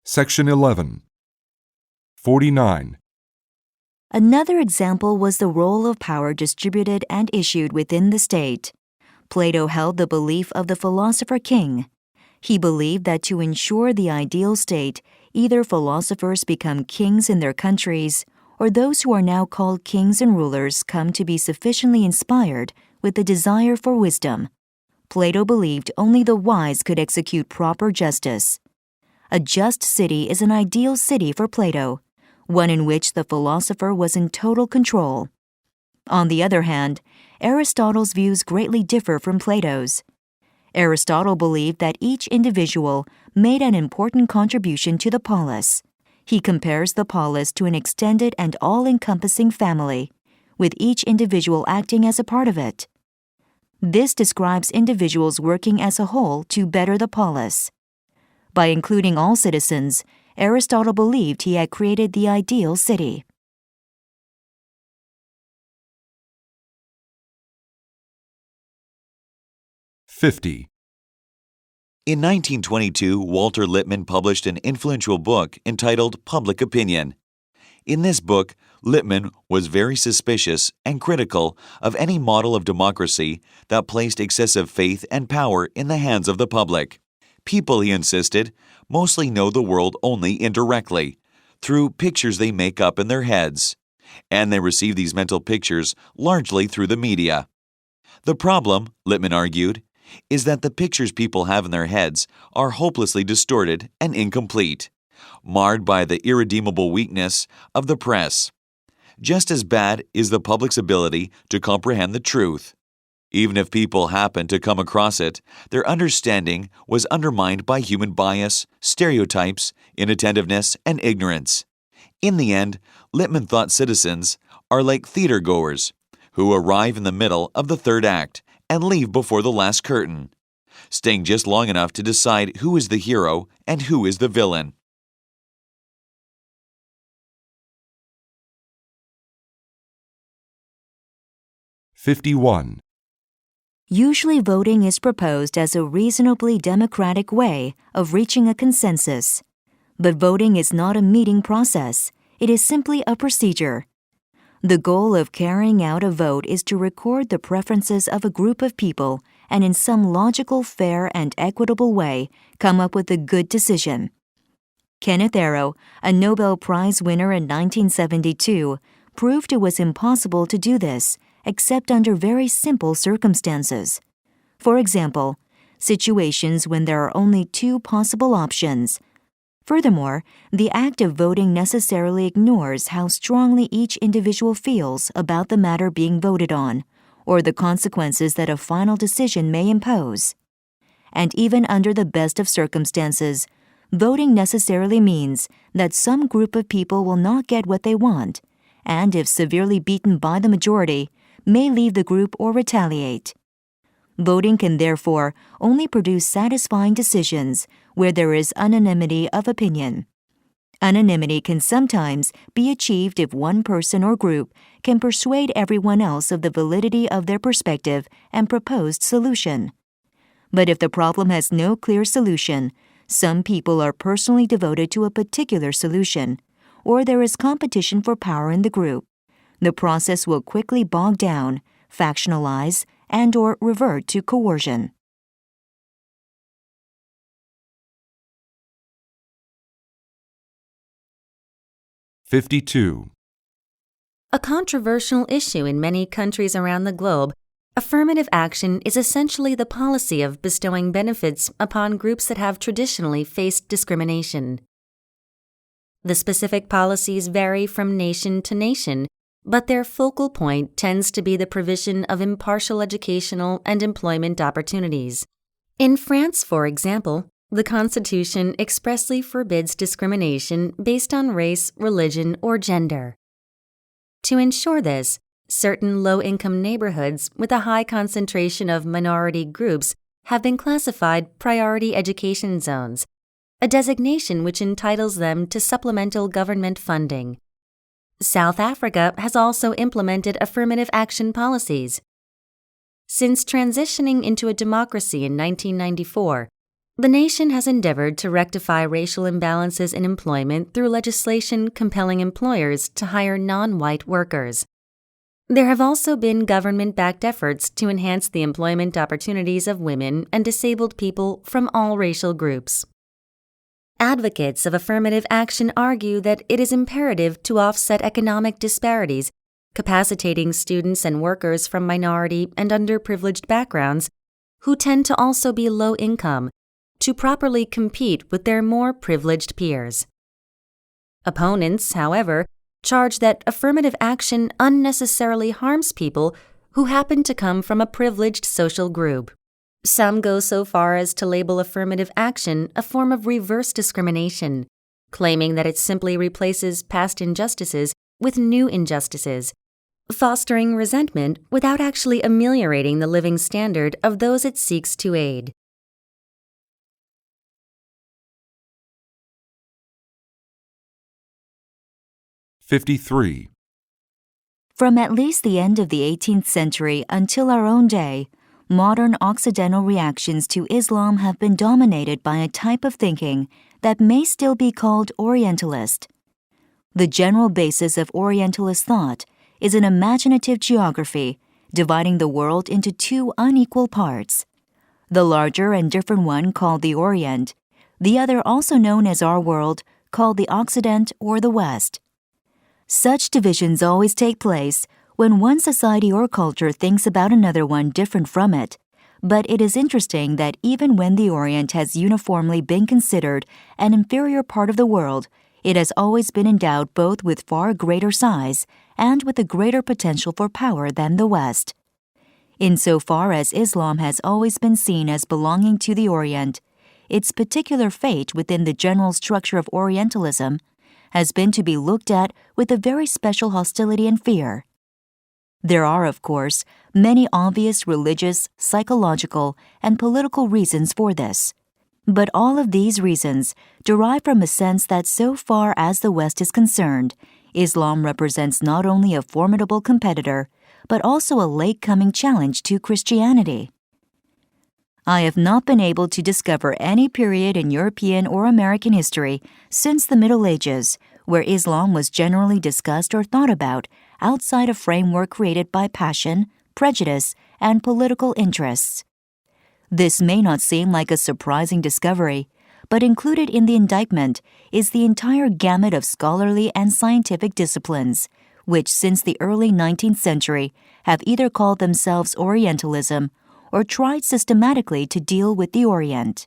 Section 11. 49. Another example was the role of power distributed and issued within the state. Plato held the belief of the philosopher king. He believed that to ensure the ideal state, either philosophers become kings in their countries, or those who are now called kings and rulers come to be sufficiently inspired with the desire for wisdom. Plato believed only the wise could execute proper justice. A just city is an ideal city for Plato, one in which the philosopher was in total control. On the other hand, Aristotle's views greatly differ from Plato's. Aristotle believed that each individual made an important contribution to the polis. He compares the polis to an extended and all-encompassing family, with each individual acting as a part of it. This describes individuals working as a whole to better the polis. By including all citizens, Aristotle believed he had created the ideal city. (50) In 1922, Walter Lippmann published an influential book entitled Public Opinion. In this book, Lippmann was very suspicious and critical of any model of democracy that placed excessive faith and power in the hands of the public. People, he insisted, mostly know the world only indirectly, through pictures they make up in their heads, and they receive these mental pictures largely through the media. The problem, Lippmann argued, is that the pictures people have in their heads are hopelessly distorted and incomplete, marred by the irredeemable weakness of the press. Just as bad is the public's ability to comprehend the truth. Even if people happened to come across it, their understanding was undermined by human bias, stereotypes, inattentiveness, and ignorance. In the end, Lippmann thought citizens are like theater-goers who arrive in the middle of the third act and leave before the last curtain, staying just long enough to decide who is the hero and who is the villain. (51) Usually voting is proposed as a reasonably democratic way of reaching a consensus. But voting is not a meeting process. It is simply a procedure. The goal of carrying out a vote is to record the preferences of a group of people and in some logical, fair, and equitable way come up with a good decision. Kenneth Arrow, a Nobel Prize winner in 1972, proved it was impossible to do this except under very simple circumstances. For example, situations when there are only two possible options. Furthermore, the act of voting necessarily ignores how strongly each individual feels about the matter being voted on, or the consequences that a final decision may impose. And even under the best of circumstances, voting necessarily means that some group of people will not get what they want, and if severely beaten by the majority, may leave the group or retaliate. Voting can therefore only produce satisfying decisions where there is unanimity of opinion. Unanimity can sometimes be achieved if one person or group can persuade everyone else of the validity of their perspective and proposed solution. But if the problem has no clear solution, some people are personally devoted to a particular solution, or there is competition for power in the group, the process will quickly bog down, factionalize, and/or revert to coercion. (52) A controversial issue in many countries around the globe, affirmative action is essentially the policy of bestowing benefits upon groups that have traditionally faced discrimination. The specific policies vary from nation to nation, but their focal point tends to be the provision of impartial educational and employment opportunities. In France, for example, the Constitution expressly forbids discrimination based on race, religion, or gender. To ensure this, certain low-income neighborhoods with a high concentration of minority groups have been classified priority education zones, a designation which entitles them to supplemental government funding. South Africa has also implemented affirmative action policies. Since transitioning into a democracy in 1994, The nation has endeavored to rectify racial imbalances in employment through legislation compelling employers to hire non-white workers. There have also been government-backed efforts to enhance the employment opportunities of women and disabled people from all racial groups. Advocates of affirmative action argue that it is imperative to offset economic disparities, capacitating students and workers from minority and underprivileged backgrounds, who tend to also be low income, to properly compete with their more privileged peers. Opponents, however, charge that affirmative action unnecessarily harms people who happen to come from a privileged social group. Some go so far as to label affirmative action a form of reverse discrimination, claiming that it simply replaces past injustices with new injustices, fostering resentment without actually ameliorating the living standard of those it seeks to aid. $53. From at least the end of the 18th century until our own day, modern Occidental reactions to Islam have been dominated by a type of thinking that may still be called Orientalist. The general basis of Orientalist thought is an imaginative geography dividing the world into two unequal parts. The larger and different one called the Orient, the other also known as our world called the Occident or the West. Such divisions always take place when one society or culture thinks about another one different from it, but it is interesting that even when the Orient has uniformly been considered an inferior part of the world, it has always been endowed both with far greater size and with a greater potential for power than the West. Insofar as Islam has always been seen as belonging to the Orient, its particular fate within the general structure of Orientalism has been to be looked at with a very special hostility and fear. There are, of course, many obvious religious, psychological, and political reasons for this. But all of these reasons derive from a sense that so far as the West is concerned, Islam represents not only a formidable competitor, but also a late-coming challenge to Christianity. I have not been able to discover any period in European or American history since the Middle Ages where Islam was generally discussed or thought about outside a framework created by passion, prejudice, and political interests. This may not seem like a surprising discovery, but included in the indictment is the entire gamut of scholarly and scientific disciplines, which since the early 19th century have either called themselves Orientalism or tried systematically to deal with the Orient.